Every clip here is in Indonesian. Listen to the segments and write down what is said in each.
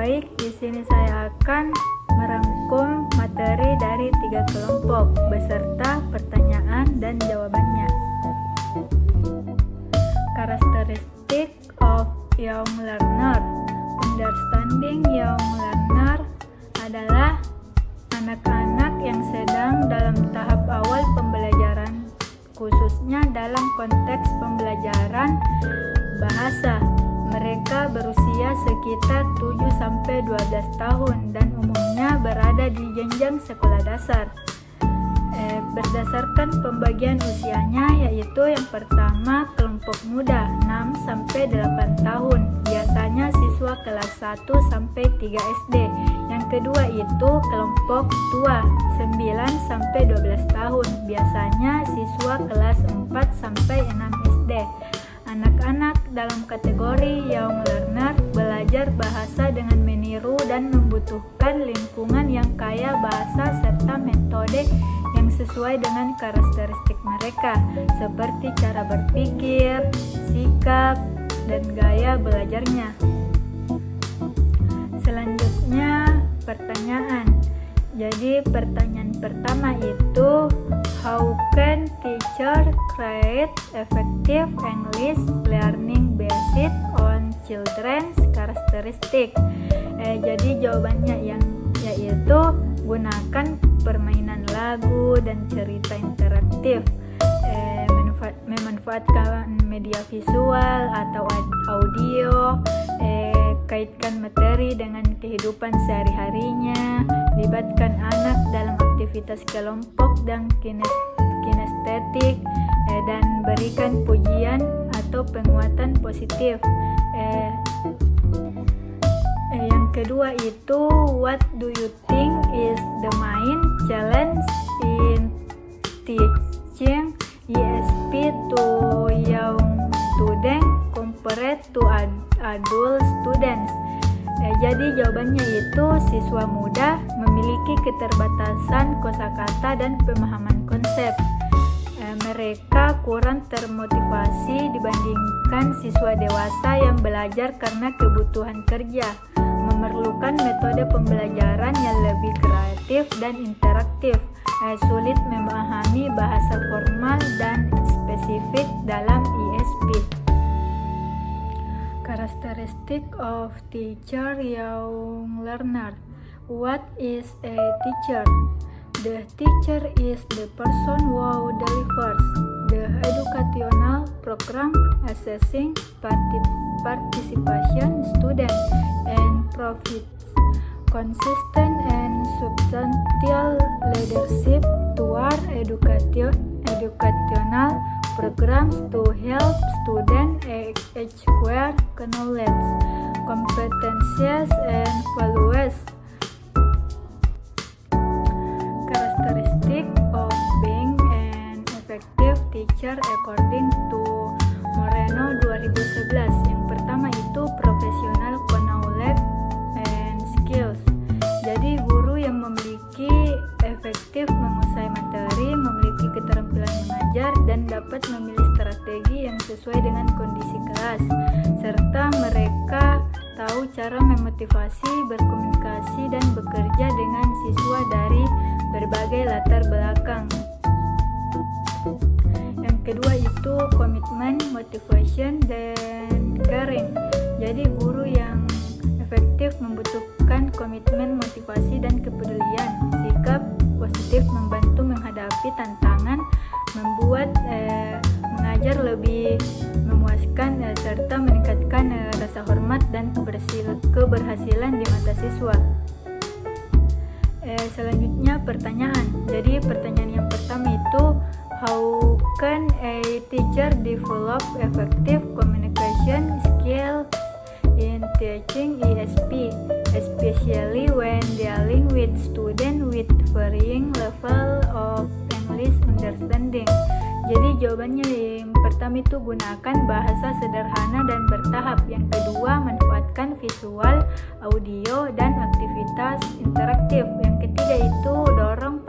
Baik, di sini saya akan merangkum materi dari 3 kelompok beserta pertanyaan dan jawabannya. Characteristic of young learner. Understanding young learner adalah anak-anak yang sedang dalam tahap awal pembelajaran, khususnya dalam konteks pembelajaran bahasa. Mereka berusia sekitar 7-12 tahun dan umumnya berada di jenjang sekolah dasar. Berdasarkan pembagian usianya, yaitu yang pertama kelompok muda 6-8 tahun, biasanya siswa kelas 1-3 SD. Yang kedua itu kelompok tua 9-12 tahun, biasanya siswa kelas 4-6 SD. Anak-anak dalam kategori young learner belajar bahasa dengan meniru dan membutuhkan lingkungan yang kaya bahasa serta metode yang sesuai dengan karakteristik mereka, seperti cara berpikir, sikap, dan gaya belajarnya. Selanjutnya pertanyaan. Jadi pertanyaan pertama itu, how can teacher create effective English learning based on children's characteristic? Jadi jawabannya yaitu gunakan permainan lagu dan cerita interaktif, memanfaatkan media visual atau audio, kaitkan materi dengan kehidupan sehari-harinya, libatkan anak dalam aktivitas kelompok dan kinestetik, dan berikan pujian atau penguatan positif. Yang kedua itu, what do you think is the main challenge in teaching ESP to young students compared to adult students? Jadi jawabannya itu, siswa muda memiliki keterbatasan kosakata dan pemahaman konsep. Mereka kurang termotivasi dibandingkan siswa dewasa yang belajar karena kebutuhan kerja, memerlukan metode pembelajaran yang lebih kreatif dan interaktif, sulit memahami bahasa formal dan spesifik dalam ESP. Characteristic of teacher young learner. What is a teacher? The teacher is the person who delivers the educational program, assessing participation students and provides consistent and substantial leadership toward educational programs to help students acquire knowledge, competencies, and values. Characteristic of being an effective teacher according to Moreno 2011. Yang pertama itu professional knowledge and skills. Jadi guru yang memiliki efektif menguasai materi, memiliki keterampilan mengajar, dan dapat memilih strategi yang sesuai dengan kondisi kelas, serta mereka tahu cara memotivasi, berkomunikasi, dan bekerja dengan siswa dari berbagai latar belakang. Yang kedua itu komitmen, motivation, dan caring. Jadi guru yang efektif membutuhkan komitmen, motivasi, dan kepedulian. Sikap positif membantu menghadapi tantangan, membuat mengajar lebih memuaskan, serta meningkatkan rasa hormat dan keberhasilan di mata siswa. Selanjutnya pertanyaan. Jadi pertanyaan yang pertama itu, how can a teacher develop effective communication skills in teaching ESP, especially when dealing with students with varying level of English understanding? Jadi jawabannya yang pertama itu gunakan bahasa sederhana dan bertahap. Yang kedua, manfaatkan visual, audio, dan aktivitas interaktif. Yang ketiga itu dorong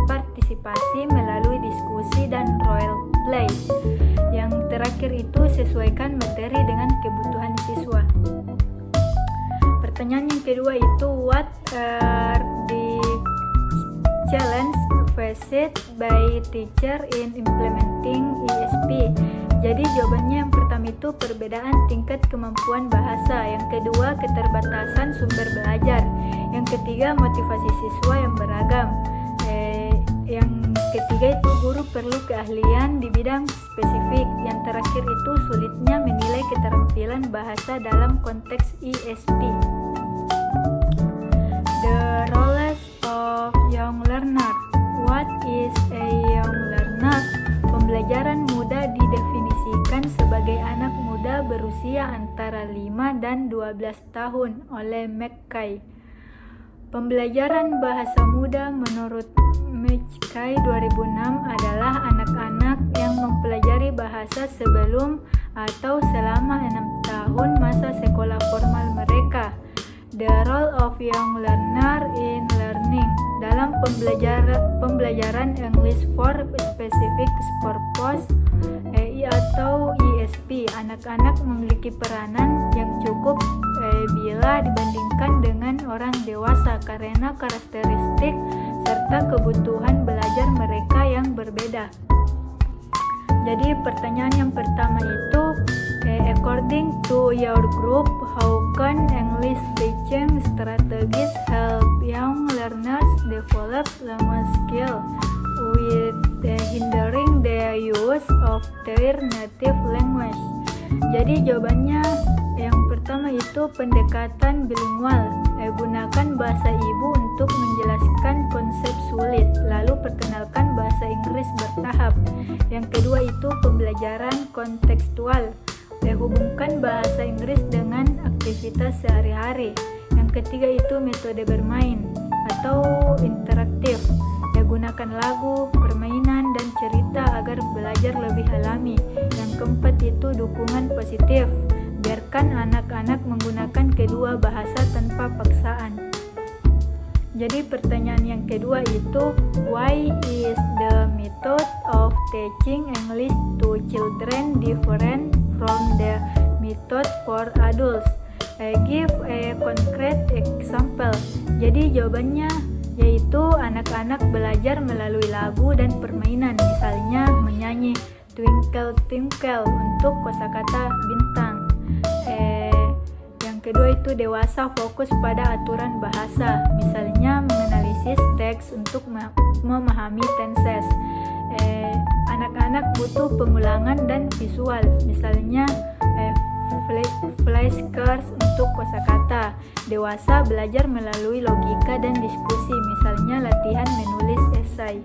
partisipasi melalui diskusi dan role play. Yang terakhir itu sesuaikan materi dengan kebutuhan siswa. pertanyaan yang kedua itu what are the challenge faced by teacher in implementing ESP? Jadi jawabannya yang pertama itu perbedaan tingkat kemampuan bahasa, yang kedua keterbatasan sumber belajar, yang ketiga motivasi siswa yang beragam, yang ketiga itu guru perlu keahlian di bidang spesifik, yang terakhir itu sulitnya menilai keterampilan bahasa dalam konteks ESP. The roles of young learner. What is a young learner? Pembelajaran muda didefinisikan sebagai anak muda berusia antara 5 dan 12 tahun oleh McKay. Pembelajaran bahasa muda menurut McKay 2006 adalah anak-anak yang mempelajari bahasa sebelum atau selama 6 tahun masa sekolah formal mereka. The role of young learner in learning. Dalam pembelajaran English for Specific Purpose atau ESP, anak-anak memiliki peranan yang cukup bila dibandingkan dengan orang dewasa karena karakteristik serta kebutuhan belajar mereka yang berbeda. Jadi pertanyaan yang pertama itu according to your group, how can English teaching strategies help young learners develop language skill with hindering the use of their native language? Jadi jawabannya yang pertama itu pendekatan bilingual. Gunakan bahasa ibu untuk menjelaskan konsep sulit, lalu perkenalkan bahasa Inggris bertahap. Yang kedua itu pembelajaran kontekstual. Hubungkan bahasa Inggris dengan aktivitas sehari-hari. Yang ketiga itu metode bermain atau interaktif. Gunakan lagu, permainan, dan cerita agar belajar lebih alami. Yang keempat itu dukungan positif. Biarkan anak-anak menggunakan kedua bahasa tanpa paksaan. Jadi pertanyaan yang kedua itu why is the method of teaching English to children different from the method for adults? Give a concrete example. Jadi jawabannya yaitu anak-anak belajar melalui lagu dan permainan, misalnya menyanyi Twinkle Twinkle untuk kosakata bintang. Yang kedua itu dewasa fokus pada aturan bahasa, misalnya menganalisis teks untuk memahami tenses. Anak-anak butuh pengulangan dan visual, misalnya flashcards untuk kosakata. Dewasa belajar melalui logika dan diskusi, misalnya latihan menulis esai.